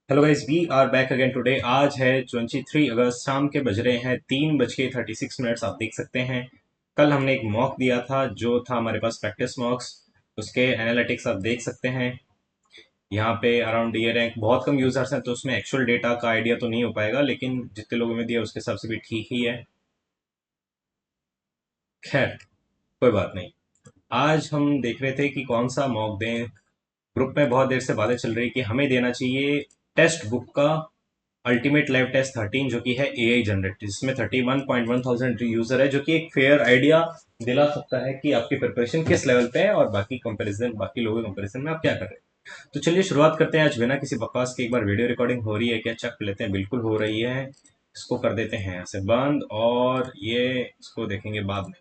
Hello guys, we are back again today. आज है 23 अगस्त, शाम के बज रहे हैं 3:36। आप देख सकते हैं कल हमने एक मॉक दिया था जो था हमारे पास प्रैक्टिस मॉक्स। उसके एनालिटिक्स आप देख सकते हैं। यहाँ पे अराउंड ये रैंक बहुत कम यूजर्स हैं तो उसमें एक्चुअल डेटा का आइडिया तो नहीं हो पाएगा, लेकिन जितने लोगों ने दिया उसके हिसाब से भी ठीक ही है। खैर, कोई बात नहीं। आज हम देख रहे थे कि कौन सा मॉक दें। ग्रुप में बहुत देर से बातें चल रही कि हमें देना चाहिए टेस्ट बुक का अल्टीमेट लाइव टेस्ट 13, जो कि है एआई जनरेटेड, जिसमें 31,100 यूजर है, जो कि एक फेयर आइडिया दिला सकता है कि आपकी प्रिपरेशन किस लेवल पे है और बाकी लोगों के कंपैरिजन में आप क्या कर रहे हैं। तो चलिए शुरुआत करते हैं। आज बिना किसी बकवास के एक बार वीडियो रिकॉर्डिंग हो रही है क्या चेक कर लेते हैं। बिल्कुल हो रही है। इसको कर देते हैं यहाँ से बंद, और ये इसको देखेंगे बाद में।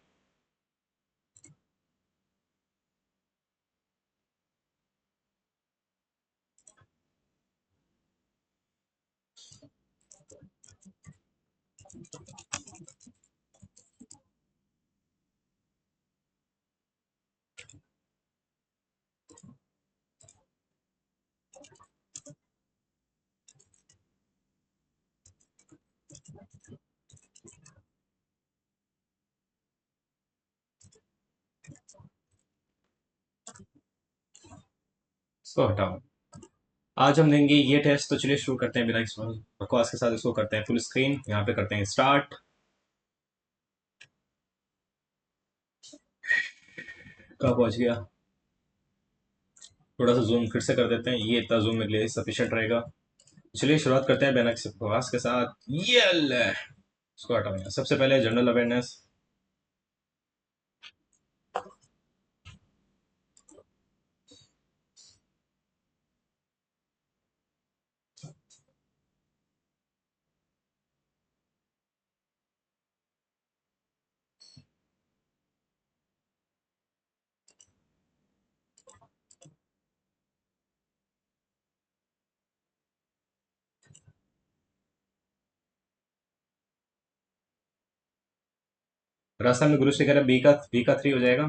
इसको हटाओ। आज हम देंगे ये टेस्ट, तो चलिए शुरू करते हैं बिना किसी बकवास के साथ। इसको करते हैं फुल स्क्रीन, यहाँ पे करते हैं स्टार्ट। कहाँ पहुंच गया? थोड़ा सा जूम फिर से कर देते हैं, ये इतना जूम मेरे लिए सफिशिएंट रहेगा। चलिए शुरुआत करते हैं बिना किसी बकवास के साथ। ये ले, इसको हटाओ। सबसे पहले जनरल अवेयरनेस। राजस्थान में गुरुश्री कह रहा है बी का 3 हो जाएगा।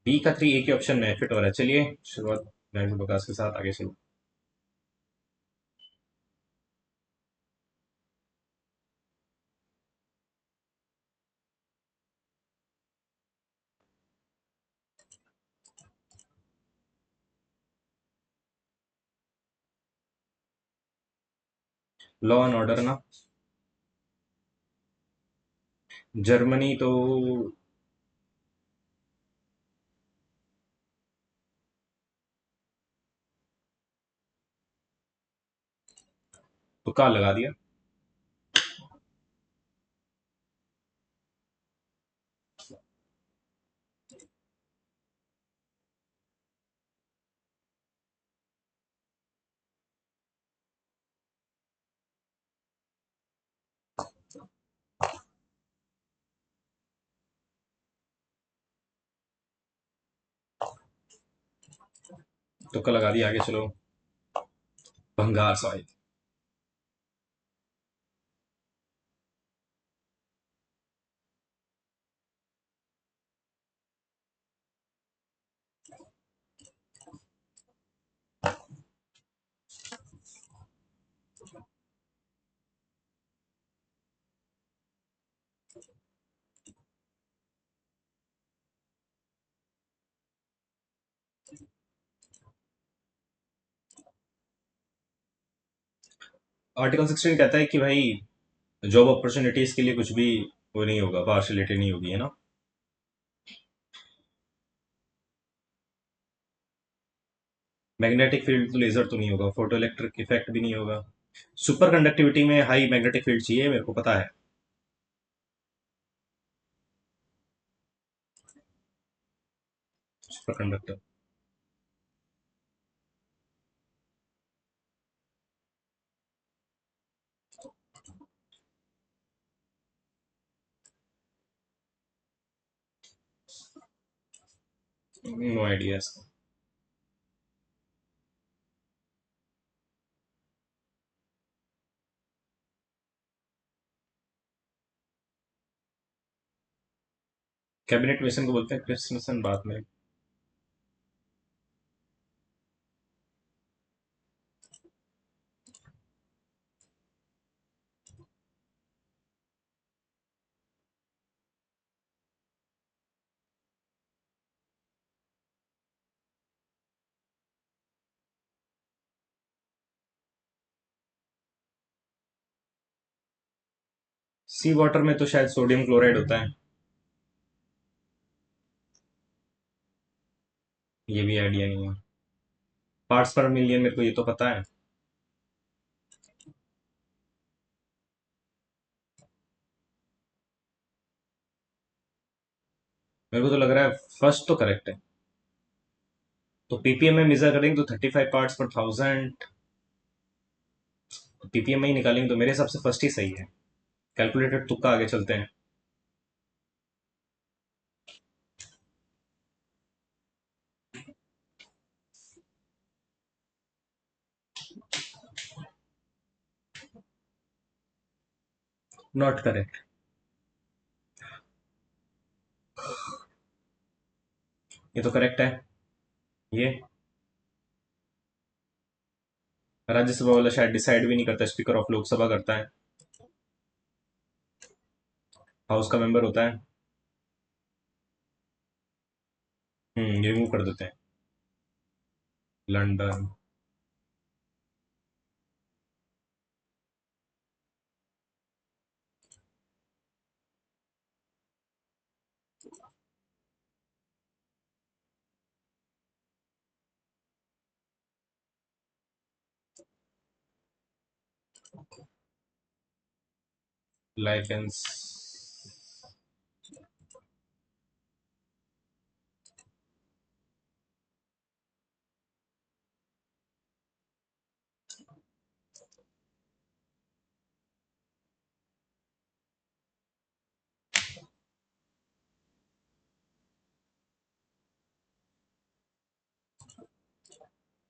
बी का 3 एक ही ऑप्शन में फिट हो रहा है। चलिए शुरुआत बिना किसी बकवास के साथ आगे चलो। लॉ एंड ऑर्डर ना। जर्मनी तो तुक्का लगा दिया। तुक्का लगा दिया, आगे चलो। भंगार सॉइल। आर्टिकल 16 कहता है कि भाई जॉब अपॉर्चुनिटीज के लिए कुछ भी वो नहीं होगा, पार्शलिटी नहीं होगी, है ना। मैग्नेटिक फील्ड तो लेजर तो नहीं होगा, फोटो इलेक्ट्रिक इफेक्ट भी नहीं होगा। सुपर कंडक्टिविटी में हाई मैग्नेटिक फील्ड चाहिए, मेरे को पता है। Super conductor. नो आइडिया इसका। कैबिनेट मिशन को बोलते हैं क्रिस्मसन बाद में। सी वाटर में तो शायद सोडियम क्लोराइड होता है। ये भी आइडिया नहीं है। पार्ट्स पर मिलियन मेरे को ये तो पता है। मेरे को तो लग रहा है फर्स्ट तो करेक्ट है। तो पीपीएम में मेजर करेंगे तो 35 पार्ट्स पर 1000। पीपीएम में ही निकालेंगे तो मेरे हिसाब से फर्स्ट ही सही है। कैलकुलेटेड तुक्का, आगे चलते हैं। Not correct. ये तो करेक्ट है। ये राज्यसभा वाला शायद डिसाइड भी नहीं करता, स्पीकर ऑफ लोकसभा करता है। हाउस का मेंबर होता है। रिमूव कर देते हैं। लंदन। लाइफ एंड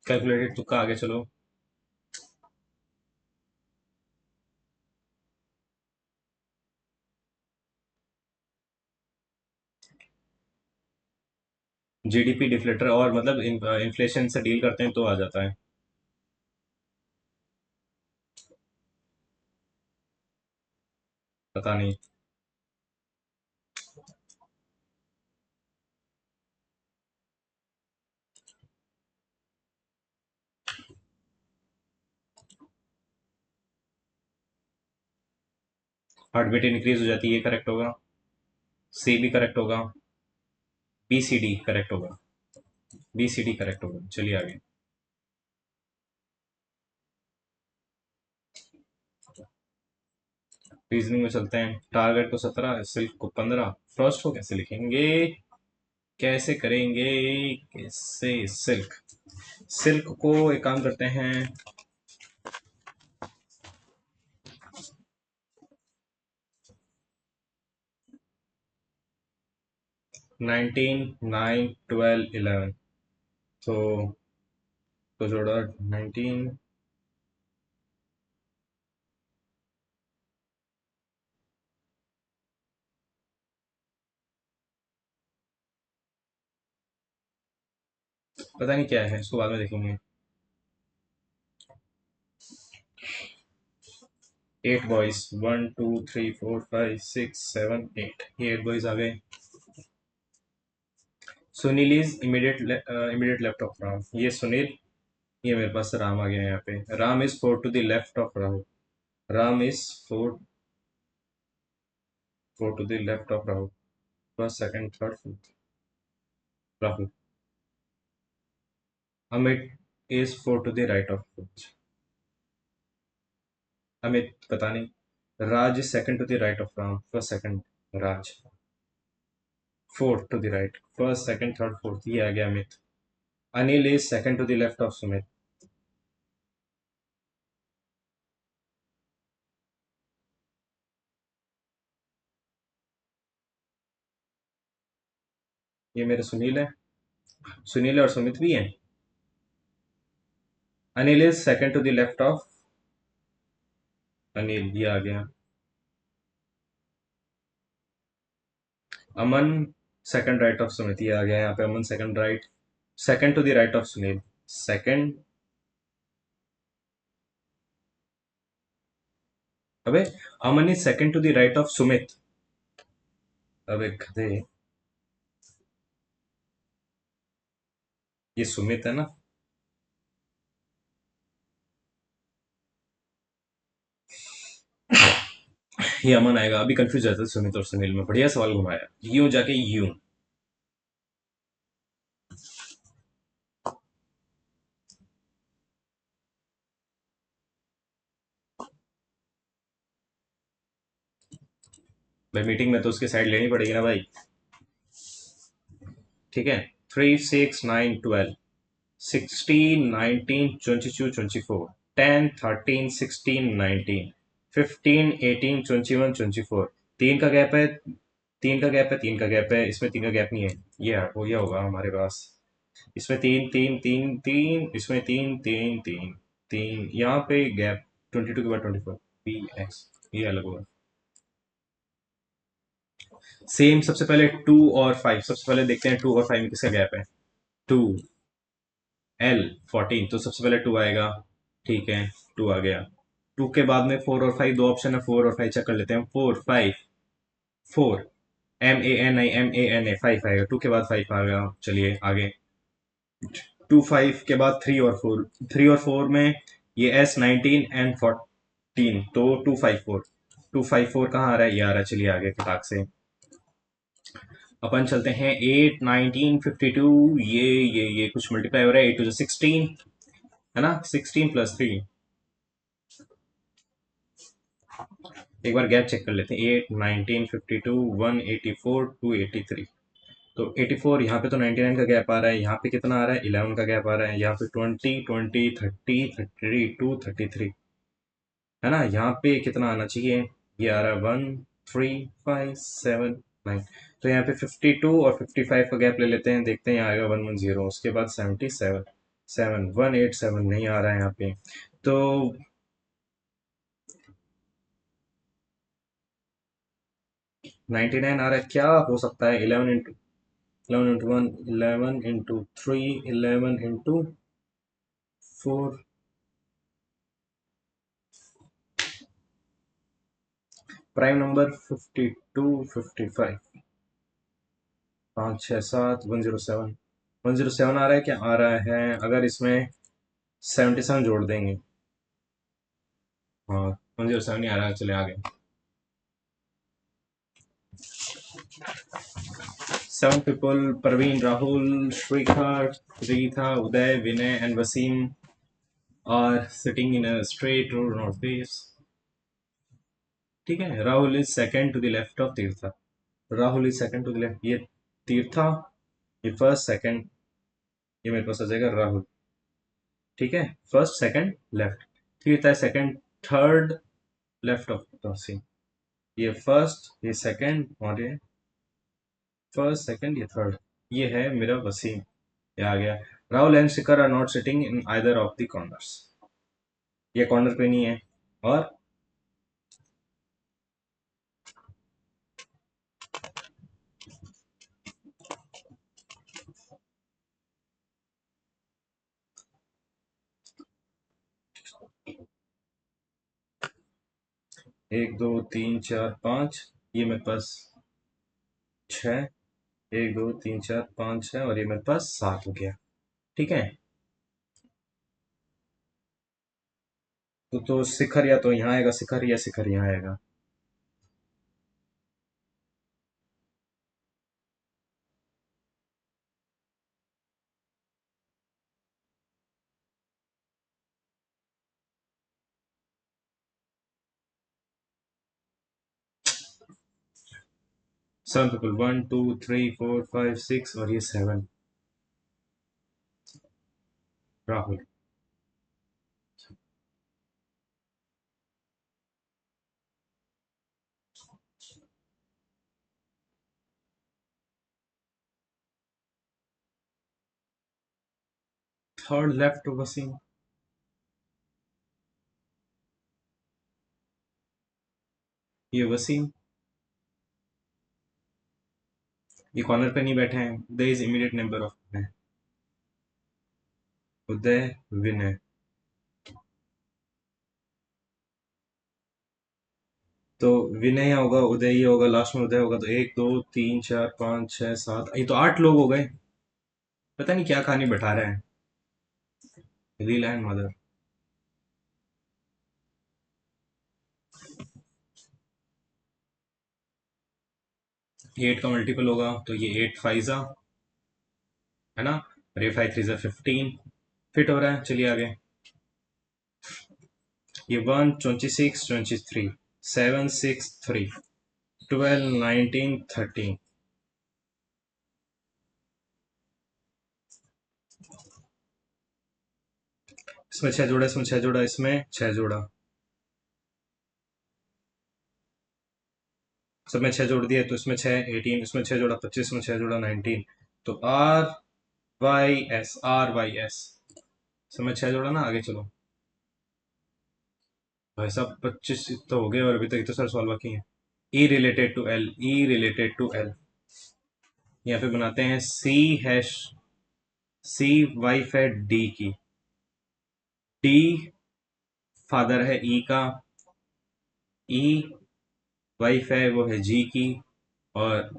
कैलकुलेटेड तुक्का, आगे चलो। जीडीपी डिफ्लेटर, और मतलब इन्फ्लेशन से डील करते हैं तो आ जाता है। पता नहीं। हार्ट बीट इंक्रीज हो जाती है, ये करेक्ट होगा। सी भी करेक्ट होगा। बी सी डी करेक्ट होगा। बी सी डी करेक्ट होगा, चलिए आगे। रीजनिंग में चलते हैं। टारगेट को 17, सिल्क को 15। फर्स्ट को कैसे लिखेंगे? कैसे करेंगे? कैसे? सिल्क। सिल्क को एक काम करते हैं। 19, 9, 12, 11। तो जोड़ा 19। पता नहीं क्या है, इसको बाद में देखेंगे। 8 बॉयज, 1, 2, 3, 4, 5, 6, 7, 8। ये 8 बॉयज आ गए। Sunil is immediate left of Ram, ये सुनील। ये मेरे पास राम आ गया है यहाँ पे। Ram is 4 to the left of Rahul. Ram is 4 to the left of Rahul. First, second, third, fourth. Rahul. Amit is 4 to the right of fourth. Amit पता नहीं। Raj is second to the right of Ram. First, second, Raj. Fourth to the right, first, second, third, fourth, ये आ गया Amit. Anil is second to the left of Sumit. ये मेरे सुनील है। सुनील और सुमित भी हैं। Anil is second to the left of Anil, ये आ गया। Aman second right of Sumit, ये आ गया यहाँ पे। Aman second right. Second to the right of Sunil. Second. अबे, Aman is second to the right of Sumit. अबे गधे। ये सुमित है ना। ये अमन आएगा। अभी कंफ्यूज रहता है सुमित और सुनील में। बढ़िया सवाल घुमाया। यूं जाके यूं। भाई मीटिंग में तो उसकी साइड लेनी पड़ेगी ना भाई। ठीक है। 3, 6, 9, 12, 16, 19, 22, 24, 10, 13, 16, 19, 15, 18, 21, 24। तीन का गैप है। तीन का गैप है। तीन का गैप है। इसमें तीन का गैप नहीं है। ये हो गया होगा हमारे पास। इसमें तीन तीन तीन तीन, इसमें तीन तीन तीन तीन, यहाँ पे गैप 22 के बाद 24। पी एक्स, ये अलग होगा। सेम। सबसे पहले 2 और 5, सबसे पहले देखते हैं 2 और 5 में किसका गैप है। 2, L 14, तो सबसे पहले 2 आएगा। ठीक है। 2 आ गया। 2 के बाद में 4 और 5, दो ऑप्शन है। 4 और 5 चेक कर लेते हैं। 4, 5, 4, MANI, 5 आएगा। 2 के बाद 5 आ गया। चलिए आगे। 2, 5 के बाद 3 और 4। 3 और 4 में ये S, 19 and 14, तो 2, 5, 4। 2, 5, 4 कहाँ आ रहा है? ये आ रहा है। चलिए आगे फटाक से अपन चलते हैं। 8, 19, 52, ये कुछ मल्टीप्लाई हो रहा है। 8 to 16, है ना। 16 + 3। एक बार गैप चेक कर लेते हैं। 8, 19, 52, 184, 283। तो 84, यहाँ पे तो 99 का गैप आ रहा है। यहाँ पे कितना आ रहा है? 11 का गैप आ रहा है। यहाँ पे 20, 20, 30, 32, 33, है ना। यहाँ पे कितना आना चाहिए? ये आ रहा है 1, 3, 5, 7, 9। तो यहाँ पे 52 और 55 का गैप ले लेते हैं। देखते हैं यहाँ आएगा 110। उसके बाद 77, 187 नहीं आ रहा है यहाँ पे। तो 99 आ रहा है। क्या हो सकता है? 11 into 1, 11 into 3, 11 into 4। Prime number 52, 55, 5, 6, 7, 107। 107 आ रहा है। क्या आ रहा है? अगर इसमें 77 जोड़ देंगे। हाँ, 107 नहीं आ रहा। चले आगे। 7 people: Parveen, Rahul, Shrikar, Ritha, Uday, Vinay, and Wasim are sitting in a straight row northeast. ठीक है। Rahul is second to the left of Tirtha. Rahul is second to the left. ये तीर्था, ये फर्स्ट सेकंड, ये मेरे पास आ जाएगा राहुल। ठीक है। First second left. तीर्था है second third left of Wasim. ये फर्स्ट, ये सेकंड, और ये फर्स्ट सेकंड, ये थर्ड। ये है मेरा वसीम। ये आ गया। Rahul and Shikhar are not sitting in either of the corners. ये कॉर्नर पे नहीं है। और 1, 2, 3, 4, 5, ये मेरे पास 6। 1, 2, 3, 4, 5 है, और ये मेरे पास 7 हो गया। ठीक है। तो शिखर या तो यहाँ आएगा शिखर, या शिखर यहाँ आएगा। सेवन पीपल, 1, 2, 3, 4, 5, 6, और ये 7। राहुल। Third left Wasim. ये वसीम। ये कॉर्नर पे नहीं बैठे हैं। Uday is immediate neighbour of Uday. Uday, Vinay. तो विनय यहाँ होगा, उदय ये होगा, लास्ट में उदय होगा। तो 1, 2, 3, 4, 5, 6, 7, ये तो 8 लोग हो गए। पता नहीं क्या कहानी बैठा रहे हैं। लीला एंड मदर। 8 का मल्टीपल होगा तो ये 8 फाइजा है ना, और ये 5 थ्री ज़ा 15 फिट हो रहा है। चलिए आगे। ये 1 26 23 7 6 3 12 19 13। इसमें 6 जोड़ा, इसमें 6 जोड़ा, इसमें 6 जोड़ा, सब में 6 जोड़ दिए तो इसमें 6 18, इसमें 6 जोड़ा 25, इसमें 6 जोड़ा 19। तो RYS समय 6 जोड़ा ना। आगे चलो भाई साहब, 25 तो हो गए और अभी तक तो सर सवाल बाकी है। E related to L, E related to L. यहाँ पे बनाते हैं सी हैश, सी वाइफ है डी की, डी फादर है ई का, ई वाइफ है वो है जी की, और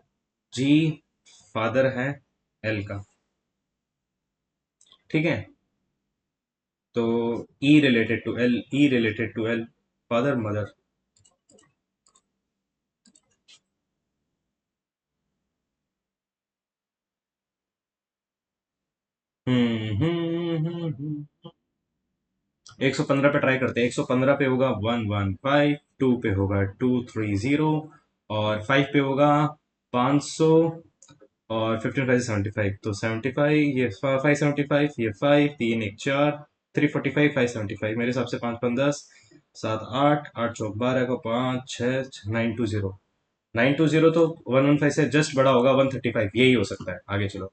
जी फादर है एल का। ठीक है, तो E related to L, E related to L, father mother. Hmm. 115 पे ट्राई करते हैं। 115 पे होगा 115, 2 पे होगा 230, और 5 पे होगा 500, और 15 5 75, तो 75, ये 575, ये 5, 3 1 4, 345, 575, मेरे हिसाब से 5 5 10, 7 8, 8 चौक 12 को 5 6 920, 920 तो 115 से जस्ट बड़ा होगा, 135 यही हो सकता है। आगे चलो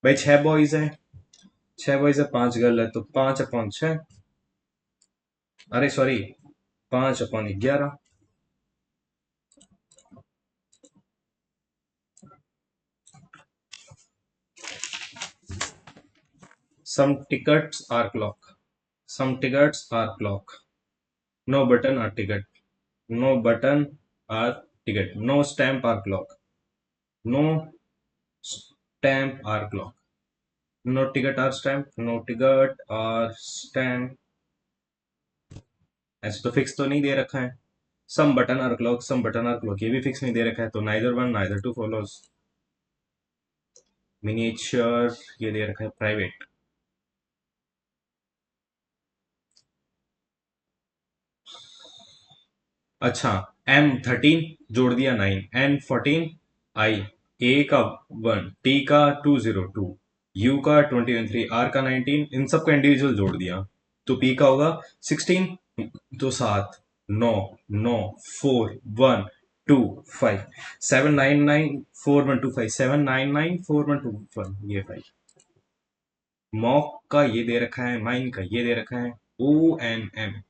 भाई। 6 बॉयज हैं, 6 बॉयज है, 5 गर्ल है, तो 5/6, अरे sorry, 5/11। Some tickets are clock. Some tickets are clock. No button are ticket. No button are ticket. No stamp are clock. No stamp are clock. No ticket are stamp. No ticket are stamp. ऐसे तो fix तो नहीं दे रखा है। Some button are clock, some button are clock, ये भी fix नहीं दे रखा है, तो neither one neither two follows. Miniature ये दे रखा है प्राइवेट। अच्छा, M13 जोड़ दिया 9, N14 आई, ए का 1, टी का 202, यू का 20 आर का 19, इन सबको इंडिविजुअल जोड़ दिया तो पी का होगा 16, तो 7 9 9 4 1 2 5 799 4125, 799 4125, ये 5। मॉक का ये दे रखा है, माइन का ये दे रखा है, ONM।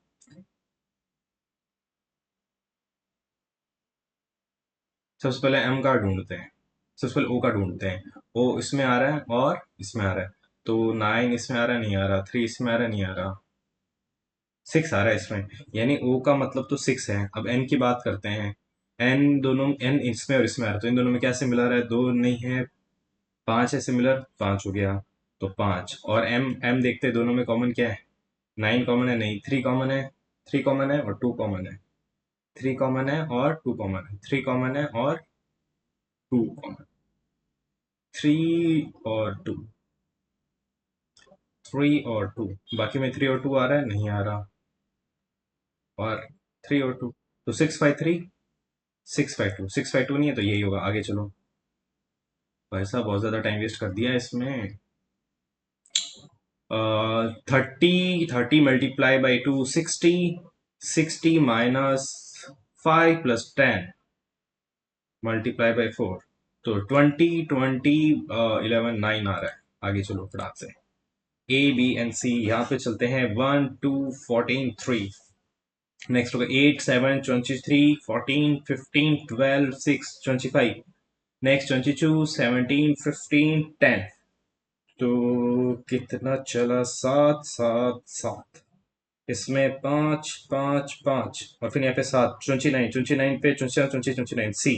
सबसे पहले एम का ढूंढते हैं, सबसे पहले ओ का ढूंढते हैं। ओ इसमें आ रहा है और इसमें आ रहा है, तो 9 इसमें आ रहा नहीं, आ रहा 3 इसमें आ रहा नहीं, आ रहा 6 आ रहा है इसमें, यानी ओ का मतलब तो 6 है। अब एन की बात करते हैं। एन दोनों, एन इसमें और इसमें आ रहा है, तो इन दोनों में क्या सिमिलर है, दो नहीं है, 5 है सिमिलर, 5 हो गया, तो 5। और एम, एम देखते हैं दोनों में कॉमन क्या है। 9 कॉमन है नहीं, 3 कॉमन है, 3 कॉमन है और 2 कॉमन है, 3 कॉमन है और 2 कॉमन है, 3 कॉमन है और 2 कॉमन, 3 और 2, 3 और 2, बाकी में 3 और 2 आ रहा है नहीं, आ रहा, और 3 और 2, तो 6 5 3, 6 5 2, 6 5 2 नहीं है, तो यही होगा। आगे चलो भाई साहब, बहुत ज्यादा टाइम वेस्ट कर दिया है इसमें। 30 multiply by 2 60, 60 minus 5 + 10 multiply by 4, तो 20 11 9 आ रहा है। आगे चलो फटाक से, A B and C यहाँ पे चलते हैं, 1 2 14 3। नेक्स्ट होगा 8 7 23 14 15 12 6 25। नेक्स्ट 22 17 15 10। तो कितना चला, 7 7 7, इसमें 5 5 5, और फिर यहाँ पे 7, 29 पे 29 सी,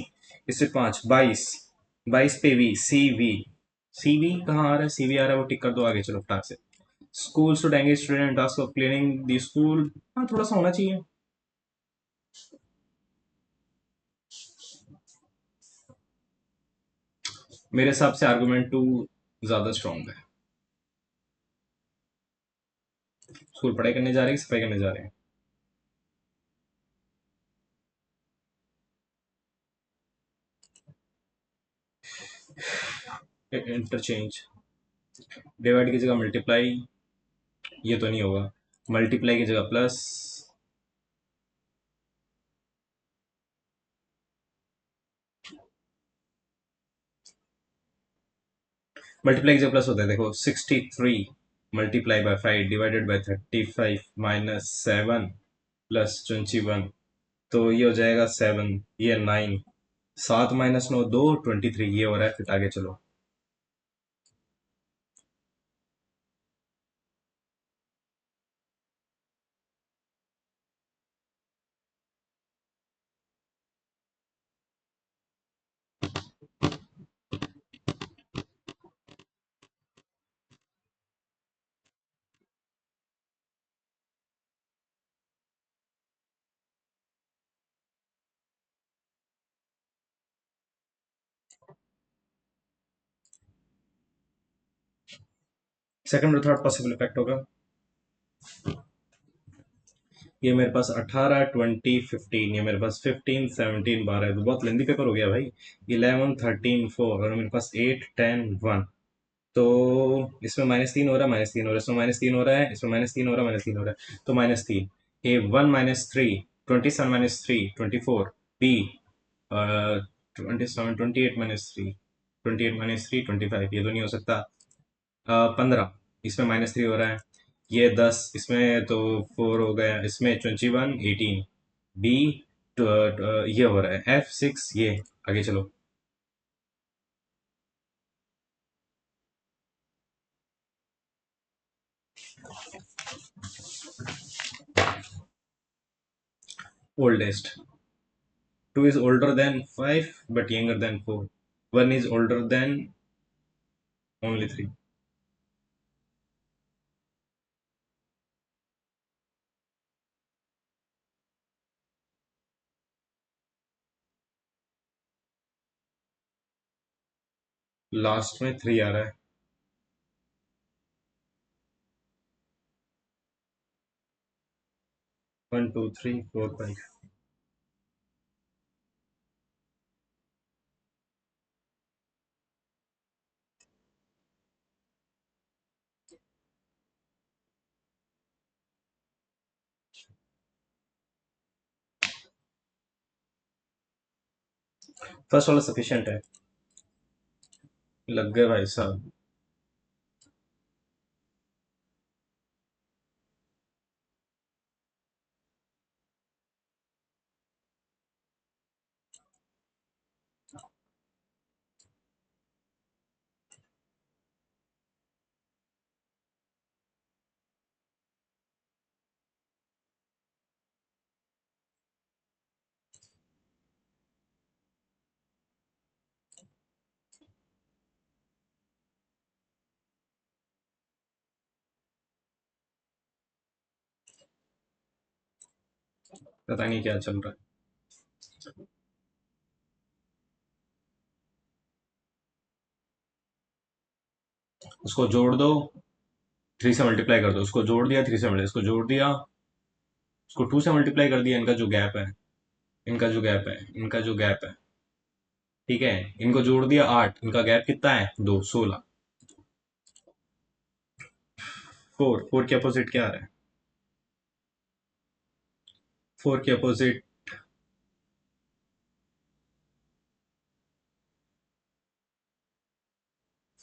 इससे 5 22, 22 पे V, C V, C V कहाँ आ रहा है, सी वी आ रहा है, वो टिक कर दो। आगे चलो फटाक से, school should engage student task of cleaning the school. हाँ, थोड़ा सा होना चाहिए। मेरे हिसाब से आर्गुमेंट टू ज्यादा स्ट्रांग है। स्कूल पढ़ाई करने जा रहे हैं कि सफाई करने जा रहे हैं? इंटरचेंज। डिवाइड की जगह मल्टीप्लाई, ये तो नहीं होगा। मल्टीप्लाई की जगह प्लस। मल्टीप्लाई की जगह प्लस होता है, देखो 63 multiply by 5 divided by 35 minus 7 plus 21। तो ये हो जाएगा 7, ये 9, 7 - 9 2, 23, ये हो रहा है। फिर आगे चलो। सेकंड और थर्ड पॉसिबल इफेक्ट होगा। ये मेरे पास 18 20 15, ये मेरे पास 15 17 12 है, तो बहुत लेंदी पेपर हो गया भाई। 11 13 4 और मेरे पास 8 10 1। तो इसमें -3 हो रहा है, -3 हो रहा है, इसमें -3 हो रहा है, इसमें -3 हो रहा है, -3 हो रहा है, तो -3। ए 1 -3 27 -3 24। बी 27 28 -3 28 -3 25, ये तो नहीं हो सकता। 15, इसमें -3 हो रहा है। ये 10, इसमें तो 4 हो गया, इसमें 21 18। बी ये हो रहा है F6, ये। आगे चलो। Oldest. 2 is older than 5 but younger than 4. 1 is older than only 3. Last में 3 आ रहा है। 1 2 3 4 5। फर्स्ट वाला सफिशिएंट है। लग गए भाई साहब। पता नहीं क्या चल रहा है। उसको जोड़ दो, 3 से मल्टीप्लाई कर दो, उसको जोड़ दिया, 3 से मल्टीप्लाई, इसको जोड़ दिया, उसको 2 से मल्टीप्लाई कर दिया। इनका जो गैप है, इनका जो गैप है, इनका जो गैप है, ठीक है। इनको जोड़ दिया 8, इनका गैप कितना है? 2 16। 4 4 के अपोजिट क्या आ रहा है? 4 के अपोजिट,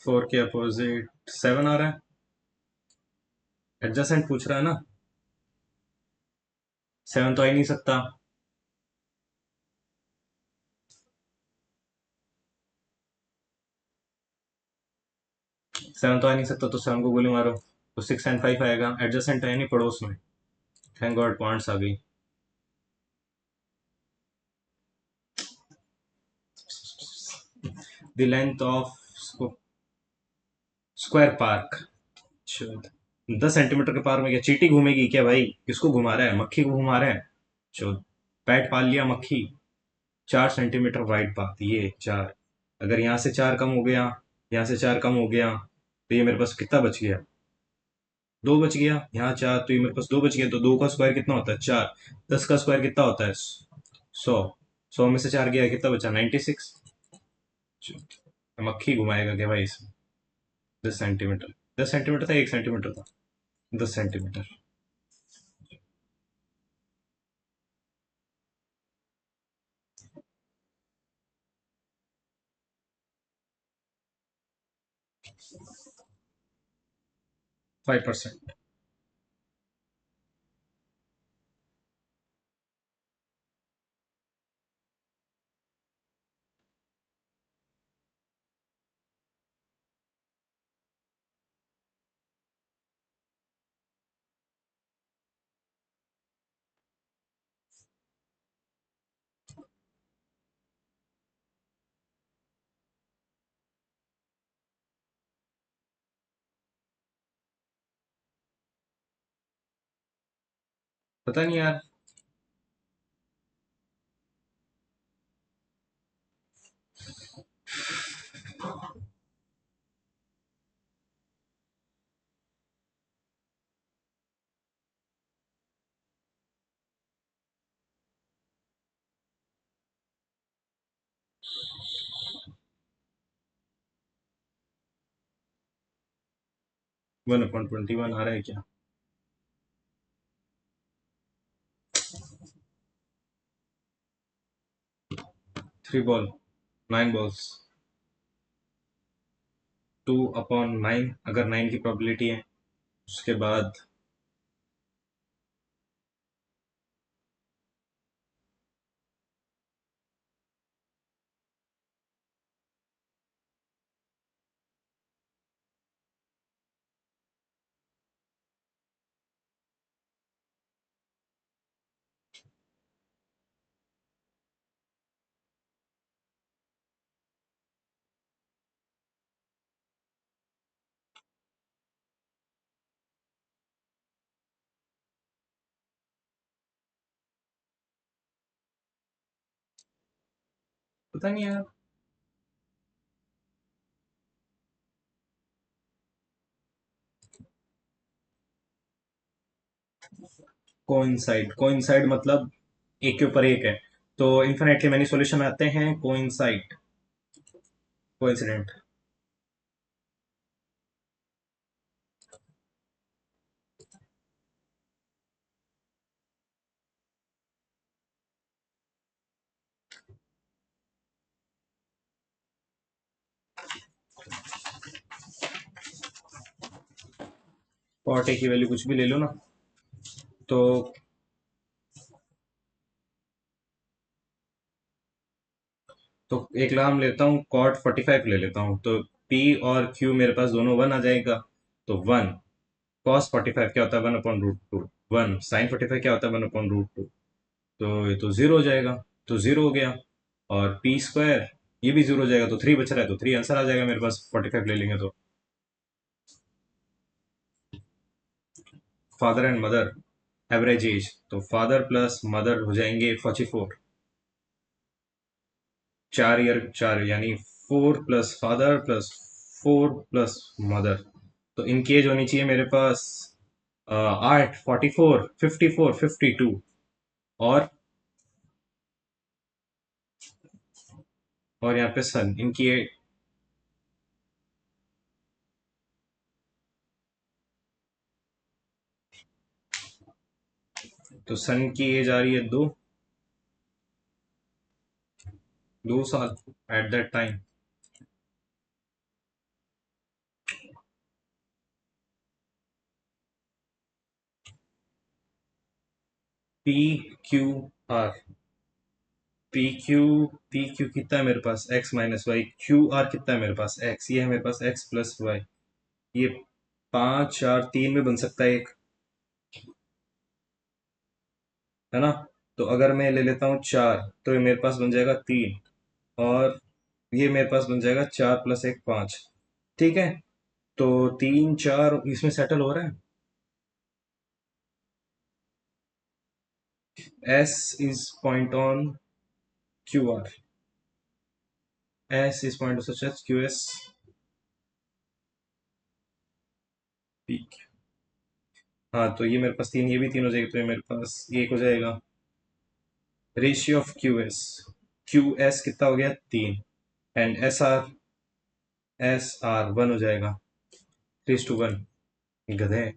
4 के अपोजिट 7 आ रहा है। एडजेसेंट पूछ रहा है ना। 7 तो आ ही नहीं सकता। 7 तो आ नहीं सकता, तो 7 को गोली मारो, तो 6 एंड 5 आएगा। एडजेसेंट है नहीं पड़ोस में। थैंक गॉड पॉइंट्स आ गई। The length of square park. 10 centimetre के पार में क्या चींटी घूमेगी क्या भाई? किसको घुमा रहा है? मक्खी को घुमा रहा है। जो पैट पाल लिया मक्खी। 4 सेंटीमीटर वाइड पाथ, ये 4। अगर यहाँ से 4 कम हो गया, यहाँ से 4 कम हो गया, तो ये मेरे पास कितना बच गया? 2 बच गया। यहाँ 4, तो ये मेरे पास 2 बच गया। तो 2 का स्क्वायर कितना होता है? 4। 10 का स्क्वायर कितना होता है? 100। 100 में से 4 गया, कितना बचा? 96। मक्खी घुमाएगा क्या भाई इसमें? 10 सेंटीमीटर। 10 सेंटीमीटर था, 1 सेंटीमीटर था? 10 सेंटीमीटर। 5%। पता नहीं यार। वन अपॉइंट 21 आ रहा है क्या? 3 बॉल, 9 बॉल्स। 2/9, अगर 9 की प्रोबेबिलिटी है। उसके बाद पता नहीं यार। कोइंसाइड, कोइंसाइड मतलब एक के ऊपर एक है। तो इन्फिनेटली मैनी सॉल्यूशन आते हैं कोइंसाइड, कोइंसिडेंट। कॉट ए की वैल्यू कुछ भी ले लो ना। तो तो एक नाम लेता हूँ, कॉट 45 ले लेता हूँ। तो पी और क्यू मेरे पास दोनों 1 आ जाएगा। तो 1 कॉस 45 क्या होता है? 1/√2। 1 sin 45 क्या होता है? 1/√2। तो ये तो 0 हो जाएगा। तो 0 हो गया। और पी स्क्वायर, ये भी 0 हो जाएगा। तो 3 बच रहा है, तो 3 आंसर आ जाएगा मेरे पास, 45 ले लेंगे तो। Father and mother average age, तो फादर प्लस मदर हो जाएंगे 44। 4 ईयर, 4 यानी 4 plus father plus 4 plus mother. तो इनकी एज होनी चाहिए मेरे पास 8, 44, 54, 52। और यहाँ पे सन इनकी एज। तो सन की एज आ रही है 2 साल at that time. PQR, P Q कितना है मेरे पास? x-y। QR कितना है मेरे पास? x। ये है मेरे पास x+y। ये 5, 4, 3 में बन सकता है एक, है ना? तो अगर मैं ले लेता हूँ 4, तो ये मेरे पास बन जाएगा 3। और ये मेरे पास बन जाएगा 4 + 1, 5। ठीक है। तो 3, 4 इसमें सेटल हो रहा है। S is point on QR. S is point such as QS peak. हाँ, तो ये मेरे पास तीन, ये भी तीन हो जाएगी, तो ये मेरे पास एक हो जाएगा। रेशियो ऑफ क्यू एस कितना हो गया, 3। एंड एस आर 1 हो जाएगा, 3:1। गधे।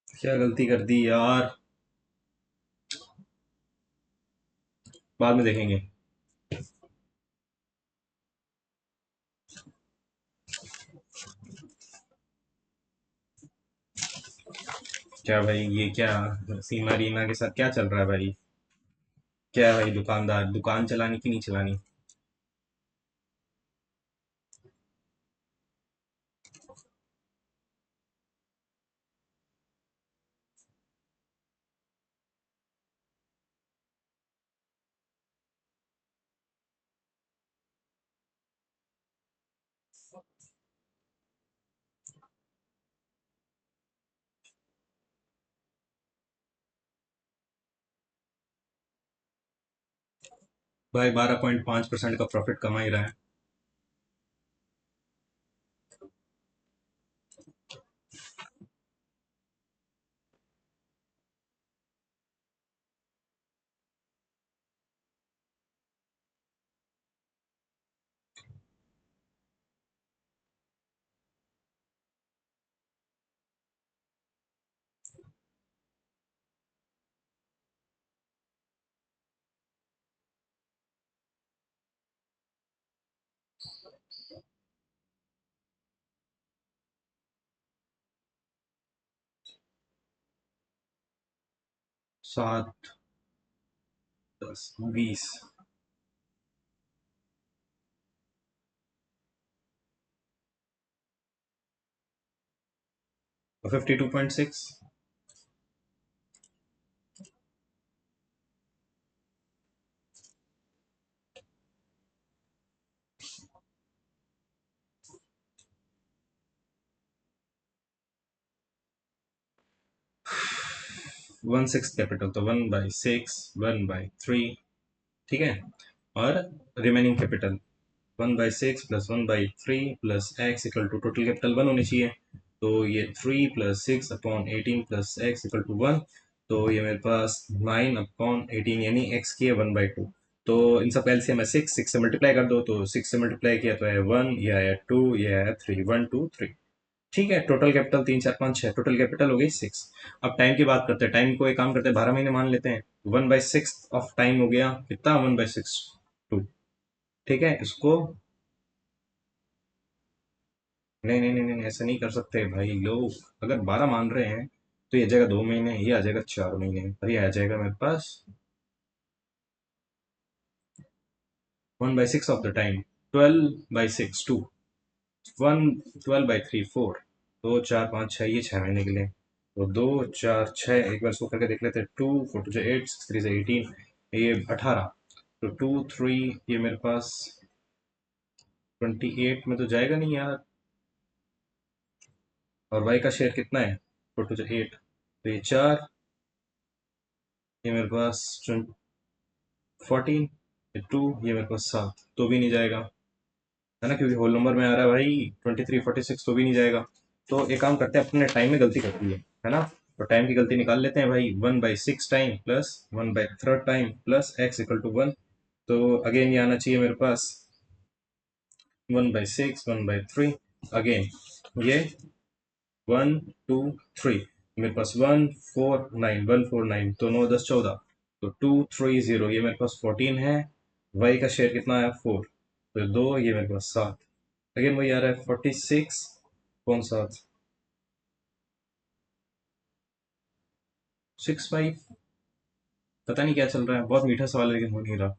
क्या गलती कर दी यार, बाद में देखेंगे। क्या भाई, ये क्या सीमा रीना के साथ क्या चल रहा है भाई? क्या है भाई, दुकानदार दुकान चलानी कि नहीं चलानी? भाई 12.5% का प्रॉफिट कमा ही रहा है। सात, 10, 20। 52.6। 1/6 कैपिटल, तो 1/6, 1/3। ठीक है। और remaining capital 1/6 plus 1/3 plus x equal to, total capital 1 होनी चाहिए। तो ये 3 + 6/18 प्लस एक्स इक्वल टू 1। तो ये मेरे पास 9/18, यानी एक्स की है 1/2। तो इन सब का एलसीएम है 6, 6 से मल्टीप्लाई कर दो, तो 6 से मल्टीप्लाई किया तो है 1, यह है 2, यह है 3, 1 2 3। ठीक है, टोटल कैपिटल 3 4 5 6, टोटल कैपिटल हो गई 6। अब टाइम की बात करते हैं, टाइम को एक काम करते हैं, 12 महीने मान लेते हैं। 1/6 ऑफ टाइम हो गया कितना, 1/6, 2। ठीक है, इसको नहीं नहीं नहीं नहीं, ऐसा नहीं कर सकते भाई लोग। अगर 12 मान रहे हैं तो ये आ जाएगा 2 महीने, ये आ जाएगा 4 महीने, और ये आ जाएगा मेरे पास 1/6 ऑफ द टाइम, 12/6 2। वन 12/3 4, 2 4 5 6, ये 6 महीने के लिए। तो 2 4 6, एक बार इसको करके देख लेते हैं। 2 4 2 8, 6 3 18, ये 18। तो 2 3, ये मेरे पास 28 में तो जाएगा नहीं यार। और वाई का शेयर कितना है? 4 2 8, तो ये 4, ये मेरे पास 14, ये 2, ये मेरे पास 7, तो भी नहीं जाएगा, है ना, क्योंकि होल नंबर में आ रहा है भाई। 23 46, तो भी नहीं जाएगा। तो एक काम करते हैं, अपने टाइम में गलती कर दी है ना। तो टाइम की गलती निकाल लेते हैं भाई। 1/6 time plus 1/3 time plus x equal to 1। तो अगेन ये आना चाहिए मेरे पास 1/6 1/3। अगेन ये 1 2 3, मेरे पास 1 4 9 तो 9 10 14। तो 2 3 0, ये मेरे पास 14 है। y का शेयर कितना है? 4, तो 2, ये मेरे पास 7। अगेन वही आ रहा है 46। कौन सा? 6 5। पता नहीं क्या चल रहा है, बहुत मीठा सवाल है लेकिन हो नहीं रहा।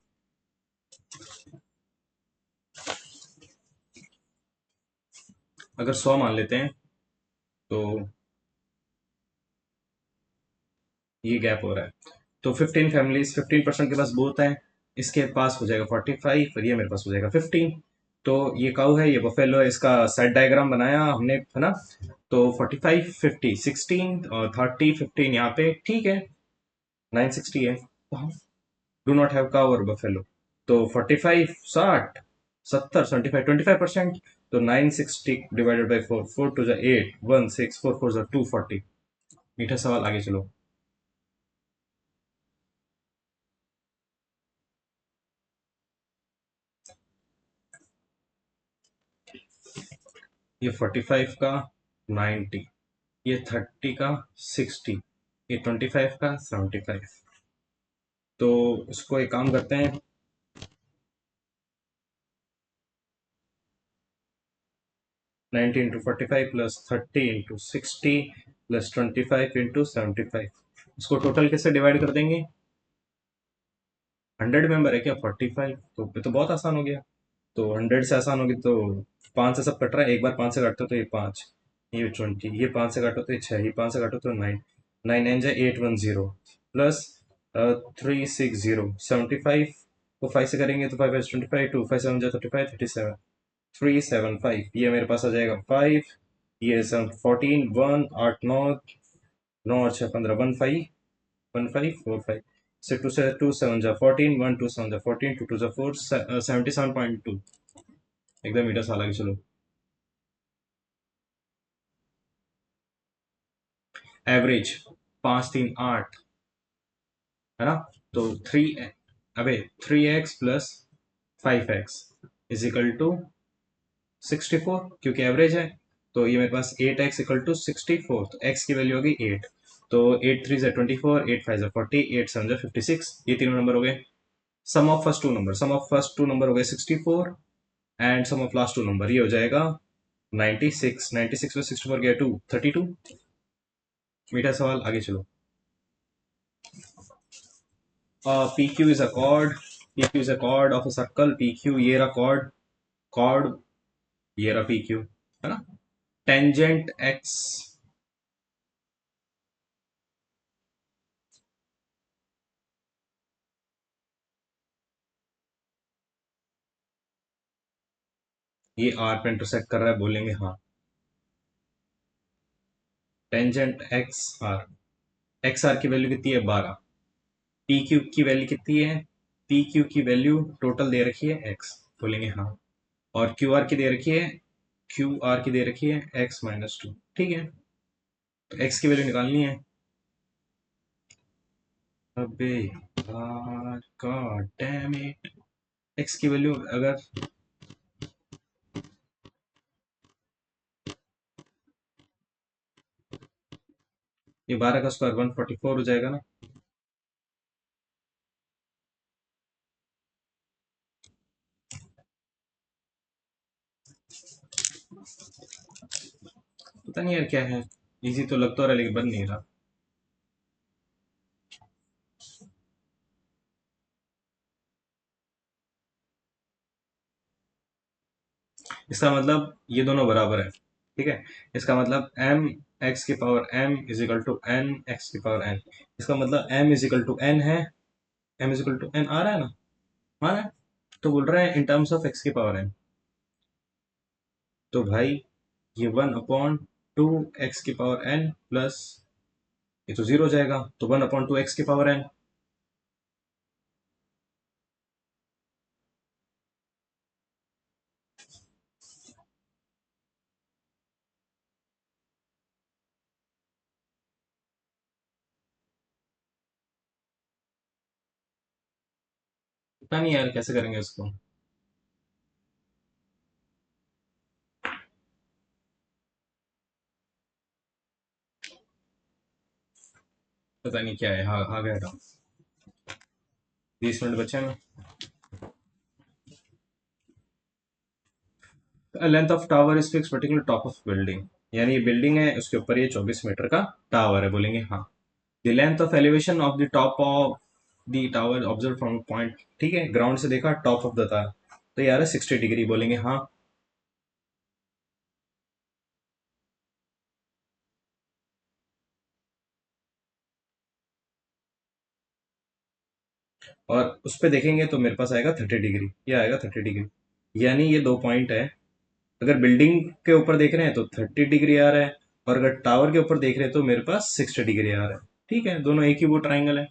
अगर 100 मान लेते हैं तो ये गैप हो रहा है। तो 15 फैमिलीज, 15% के पास बोथ है। इसके पास हो जाएगा 45 और ये मेरे पास हो जाएगा 15। तो ये काऊ है, ये बफेलो है, इसका सेट डायग्राम बनाया हमने, है ना। तो 45 50 16 और 30 15 यहाँ पे ठीक है। 960 है, तो हम डू नॉट हैव काउ और बफेलो। तो 45 60 70 75 25%। तो 960 डिवाइडेड बाई 4, 4 2 8, 1 6 4 4 240। मीठा सवाल, आगे चलो। ये 45 का 90, ये 30 का 60, ये 25 का 75। तो इसको एक काम करते हैं, 90 into 45 plus 30 into 60 plus 25 into 75। इसको टोटल कैसे डिवाइड कर देंगे? 100 मेंबर है क्या 45? तो बहुत आसान हो गया। तो 100 से आसान होगी तो 5 से सब कट रहा है, एक बार 5 से काटते हो तो ये 5, ये 20, ये 5 से काटो तो ये 6, ये 5 से काटो तो 9, 9 9 8 1 0 प्लस 3 6 0 75 को 5 से करेंगे तो 5 5 25, 2 5 7 35 37, 3 7 5, ये मेरे पास आ जाएगा 5, ये 7 14 1 8 9, 9 और 6 15, 1 5 4 5 से 2 7 जा 14, 1 2 7 जा 14, 2 2 जा 4, 77.2। एकदम मीठा सा लगे, चलो। एवरेज 5 3 8, है ना। तो 3, अबे 3x plus 5x is equal to 64, क्योंकि एवरेज है। तो ये मेरे पास 8x इक्वल टू 64, तो x की वैल्यू होगी 8। तो 8 3 जा 24, 8 5 जा 40, 8 7 जा 56, ये तीनों नंबर हो गए। Sum of first two number, sum of first two number हो गए 64, and sum of last two number ये हो जाएगा 96। 96 में 64 गया 2 32। मीठा सवाल, आगे चलो। PQ is a chord. PQ is a chord of a circle. PQ ये रहा chord, chord ये रहा PQ, है ना। टेंजेंट x, ये R पे इंटरसेक्ट कर रहा है, बोलेंगे हाँ। Tangent x R, X R की वैल्यू कितनी है? 12। पी क्यू की वैल्यू कितनी है? पी क्यू की वैल्यू टोटल दे रखी है x, बोलेंगे हाँ। और क्यू आर की दे रखी है, क्यू आर की दे रखी है x-2, ठीक है। तो x की वैल्यू निकालनी है। अबे यार, गॉड डैम इट। x की वैल्यू अगर, ये 12 का स्क्वायर 144 हो जाएगा ना। पता नहीं यार क्या है, इजी तो लगता रहा लेकिन बन नहीं रहा। इसका मतलब ये दोनों बराबर है, ठीक है। इसका मतलब एम एक्स की power M is equal to N X की पावर एन। इसका मतलब M is equal to N है, M is equal to N आ रहा है ना, आ रहा है। तो बोल रहा है इन टर्म्स ऑफ एक्स की पावर एन। तो भाई ये 1/2 एक्स की पावर एन प्लस, ये तो जीरो हो जाएगा, तो 1/2 एक्स की पावर एन। पता नहीं यार कैसे करेंगे उसको। पता नहीं क्या है, हाँ आ गया था। 20 मिनट बचे हैं। Length of tower is fix particular top of building, यानी ये बिल्डिंग है उसके ऊपर ये 24 मीटर का टावर है, बोलेंगे हाँ। The length of elevation of the top of the tower observe from point, ठीक है, ग्राउंड से देखा टॉप ऑफ द टावर, तो यार 60 डिग्री, बोलेंगे हाँ। और उस पर देखेंगे तो मेरे पास आएगा 30 डिग्री, ये आएगा 30 डिग्री, यानी ये दो पॉइंट है। अगर बिल्डिंग के ऊपर देख रहे हैं तो 30 डिग्री आ रहा है, और अगर टावर के ऊपर देख रहे हैं तो मेरे पास 60 डिग्री आ रहा है। ठीक है, दोनों एक ही वो ट्राइंगल है।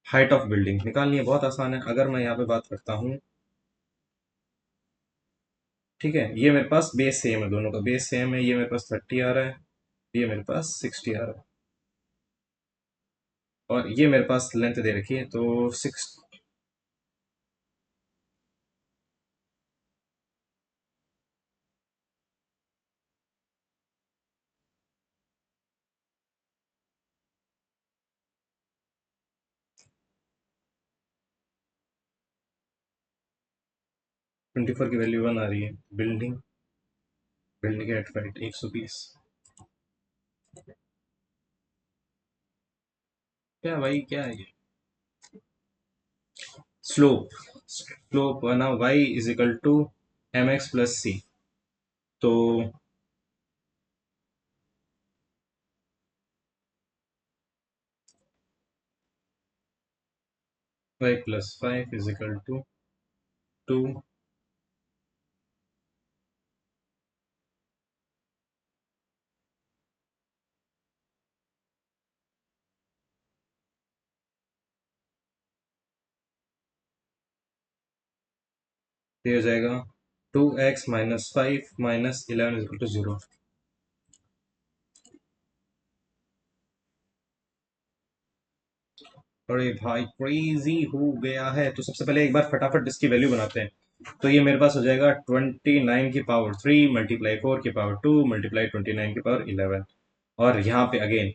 हाइट ऑफ बिल्डिंग निकालनी है, बहुत आसान है। अगर मैं यहाँ पे बात करता हूँ, ठीक है, ये मेरे पास बेस सेम है, दोनों का बेस सेम है, ये मेरे पास 30 आ रहा है, ये मेरे पास 60 आ रहा है, और ये मेरे पास लेंथ दे रखी है तो 24 की वैल्यू 1 आ रही है। Building, building at right 120। क्या भाई, क्या है ये? स्लोप, स्लोप बना Y is equal to M X plus C. तो Y plus 5 is equal to 2। ये हो जाएगा 2x - 5 - 11 इज इक्वल टू 0। अरे भाई क्रेजी हो गया है। तो सबसे पहले एक बार फटाफट इसकी वैल्यू बनाते हैं। तो ये मेरे पास हो जाएगा 29 की पावर 3 मल्टीप्लाई 4 की पावर 2 मल्टीप्लाई 29 की पावर 11, और यहाँ पे अगेन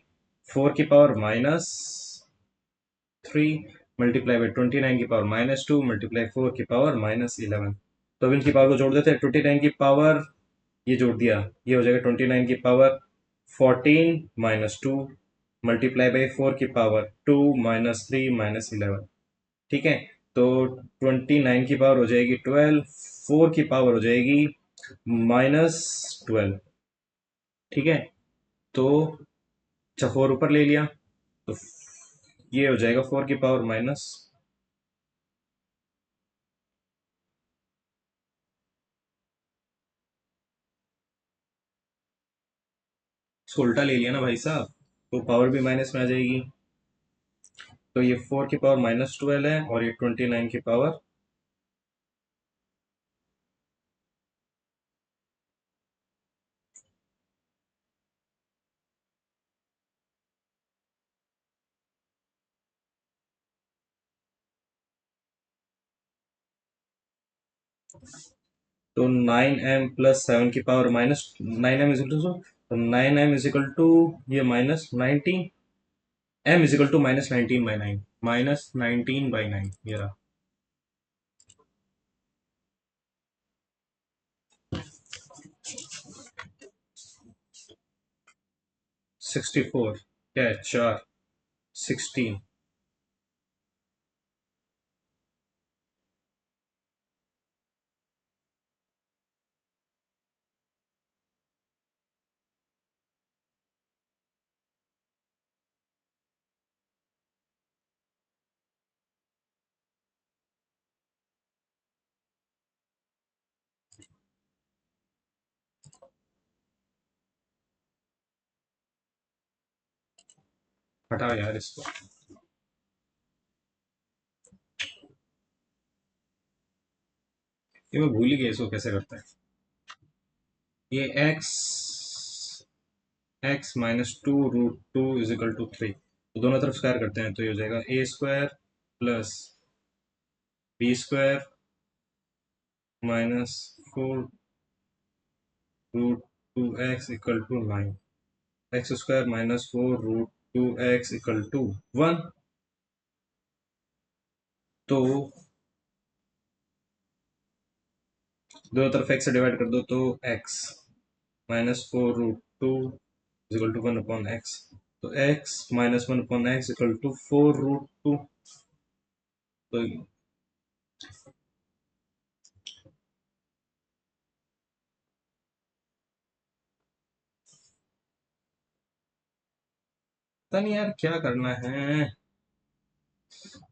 4 की पावर -3 मल्टीप्लाई बाई 29 की पावर -2 मल्टीप्लाई 4 की पावर -11। तो अब इनकी पावर को जोड़ देते हैं। 29 की पावर, ये जोड़ दिया, ये हो जाएगा 29 की पावर 14 - 2 मल्टीप्लाई बाई 4 की पावर 2 - 3 - 11। ठीक है, तो 29 की पावर हो जाएगी 12, 4 की पावर हो जाएगी -12। ठीक है, तो 4 ऊपर ले लिया, तो ये हो जाएगा 4 की पावर माइनस, इसको उल्टा ले लिया ना भाई साहब, तो पावर भी माइनस में आ जाएगी। तो ये 4 की पावर -12 है, और ये 29 की पावर, तो 9m + 7 की power -9m is equal to 9m is equal to, ये -19, m इज इक्वल टू -19/9, -19/9 ये रहा। 64, क्या है, 4, 16, हटाओ यार इसको। ये मैं भूल ही गया इसको कैसे करता है। ये x minus two root two is equal to three, तो दोनों तरफ स्क्वायर करते हैं तो ये हो जाएगा A square plus B square minus four root two X equal to nine, X square minus four root two X equal to one. तो दोनों तरफ एक्स से डिवाइड कर दो तो X minus four root two equal to one upon X, तो X minus one upon X equal to four root two. तो पता नहीं यार क्या करना है,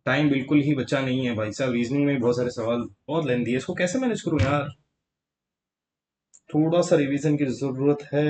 टाइम बिल्कुल ही बचा नहीं है भाई साहब, रीजनिंग में भी बहुत सारे सवाल बहुत लेंदी है, इसको कैसे मैनेज करूं यार, थोड़ा सा रिवीजन की जरूरत है।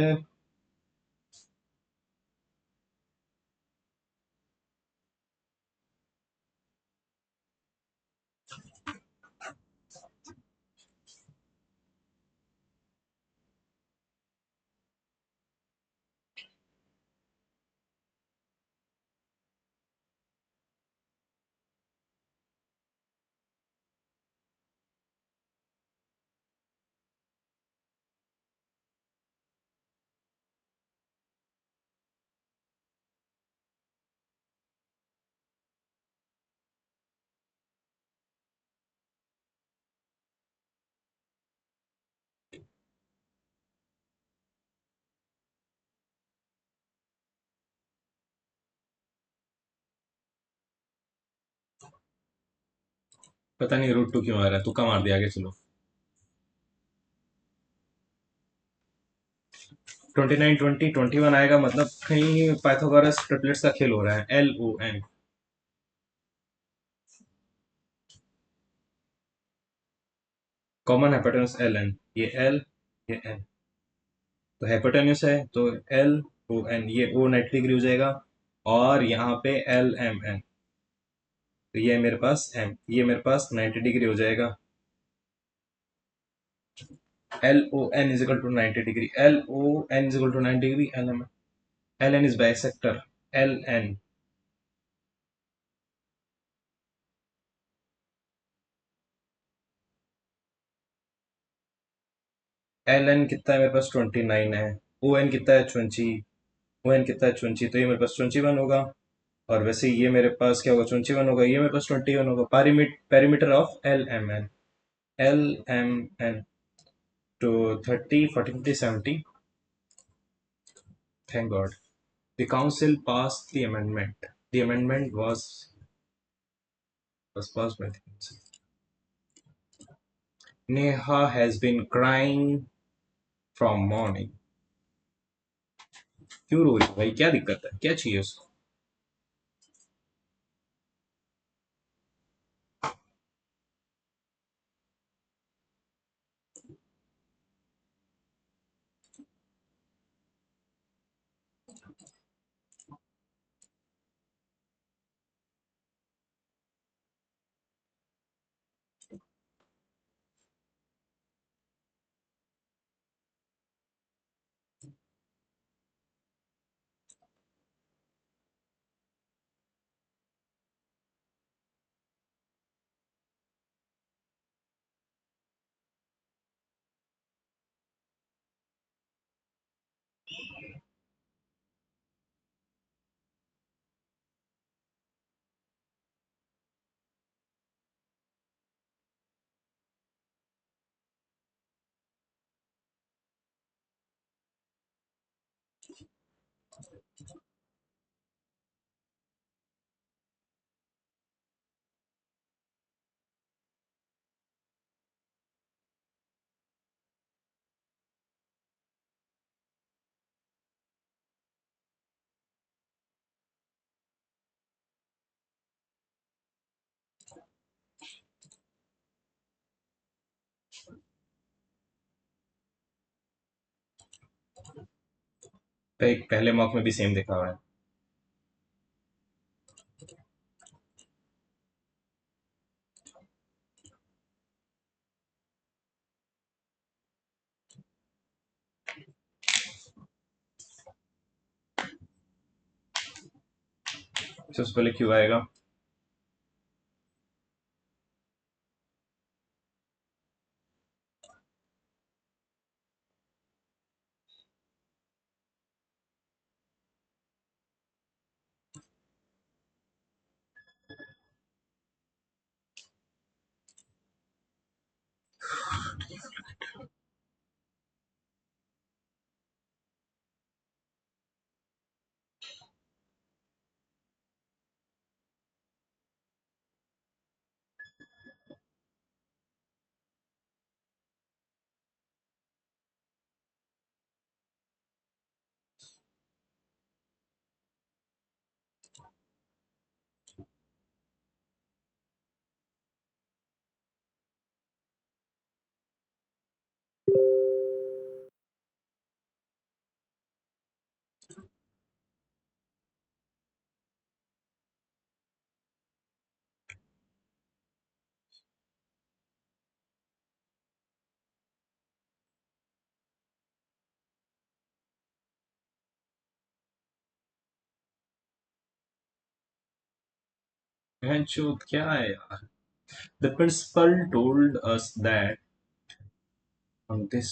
पता नहीं रूट टू क्यों आ रहा है, तुक्का मार दिया आगे चलो। 29 20 21 आएगा, मतलब कहीं पाइथागोरस ट्रिपलेट्स का खेल हो रहा है, L O N. Common hypotenuse L N, ये एल ये एन, तो हाइपोटेन्यूस है तो एल ओ एन, ये ओ 90 डिग्री हो जाएगा, और यहाँ पे एल एम एन, तो ये मेरे पास एम, ये मेरे पास 90 डिग्री हो जाएगा। L O N is equal to 90 degree, L O N is equal to 90 degree, L N is bisector, L N, L N कितना है मेरे पास 29 है, ओ एन कितना है 20, ओ एन कितना है 20, तो ये मेरे पास 21 होगा, और वैसे ये मेरे पास क्या होगा 21 होगा, ये मेरे पास 21 होगा, perimeter of L M N, L M N, तो 30 40 50 70, thank god the council passed the amendment, the amendment was passed by the council। Neha has been crying from morning। क्यों रो रही है भाई, क्या दिक्कत है, क्या चाहिए उसको। भाई पहले मॉक में भी सेम दिखा हुआ है। सबसे पहले क्यू आएगा। चूत क्या है यार? The principal told us that on this।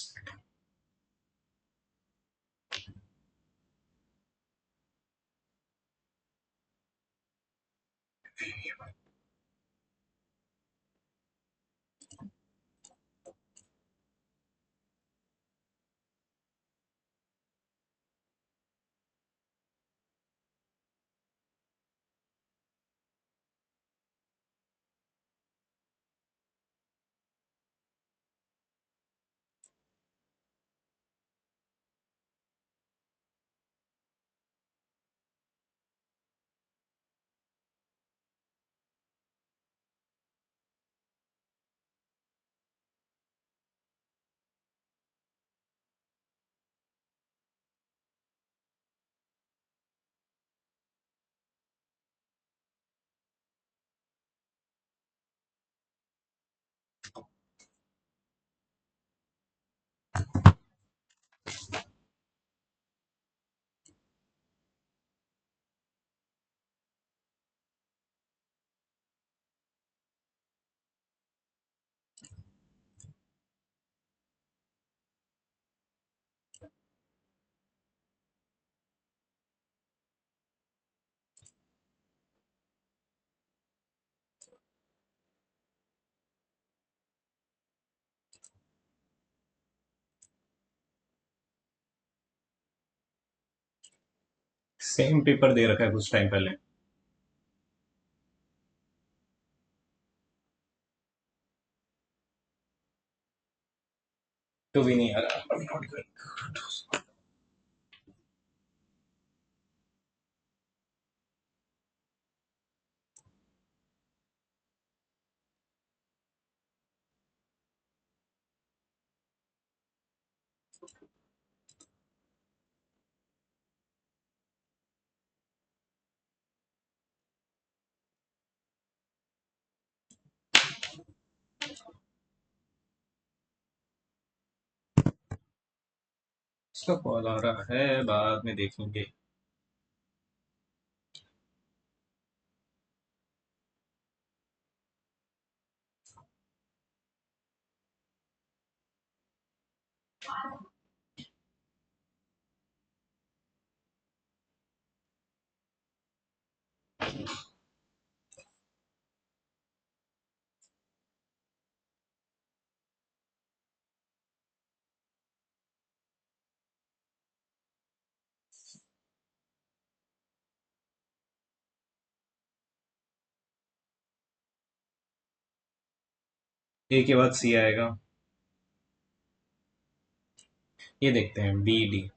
Same paper दे रखा है कुछ टाइम पहले। तो भी नहीं आ रहा। इसका कॉल आ रहा है, बाद में देखेंगे। ए के बाद सी आएगा। ये देखते हैं बी डी।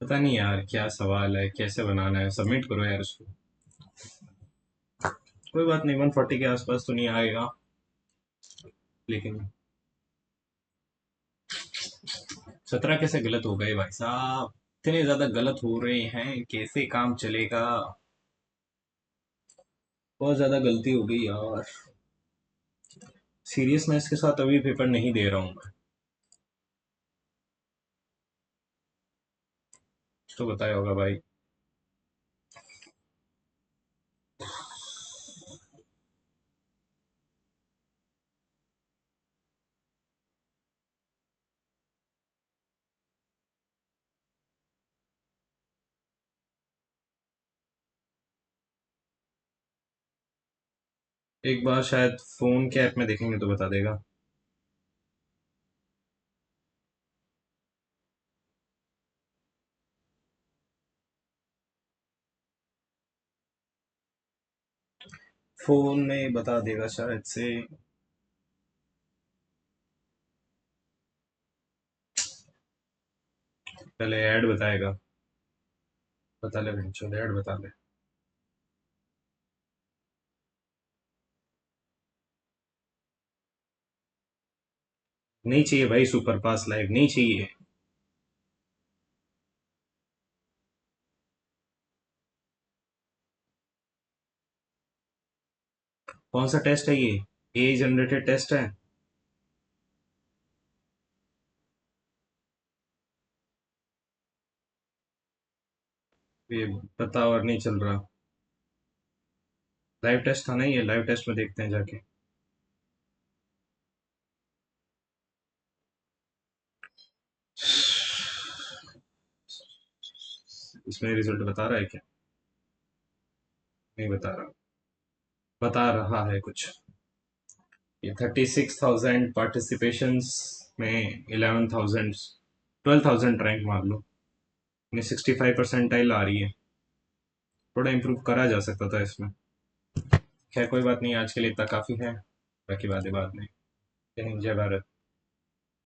पता नहीं यार क्या सवाल है, कैसे बनाना है। सबमिट करो यार उसको। कोई बात नहीं, 140 के आसपास तो नहीं आएगा, लेकिन 17 कैसे गलत हो गए भाई साहब? इतने ज्यादा गलत हो रहे हैं, कैसे काम चलेगा? बहुत ज्यादा गलती हो गई यार। सीरियसनेस के साथ अभी पेपर नहीं दे रहा हूँ मैं। कुछ तो बताया होगा भाई। एक बार शायद फोन के ऐप में देखेंगे तो बता देगा। फोन में बता देगा शायद से। पहले ऐड बताएगा। बता ले बहन, चलो ऐड बता ले। नहीं चाहिए भाई, सुपर पास लाइव नहीं चाहिए। कौन सा टेस्ट है ये? ए जनरेटेड टेस्ट है? ये पता और नहीं चल रहा। लाइव टेस्ट था, नहीं है लाइव टेस्ट में देखते हैं जाके। इसमें रिजल्ट बता रहा है क्या? नहीं बता रहा। बता रहा है कुछ। ये 36,000 पार्टिसिपेशंस में 11,000, 12,000 रैंक मान लो। ये 65% आ रही है। थोड़ा इम्प्रूव करा जा सकता था इसमें। खैर कोई बात नहीं, आज के लिए इतना काफ़ी है। बाकी बातें बाद में। जय हिंद, जय भारत।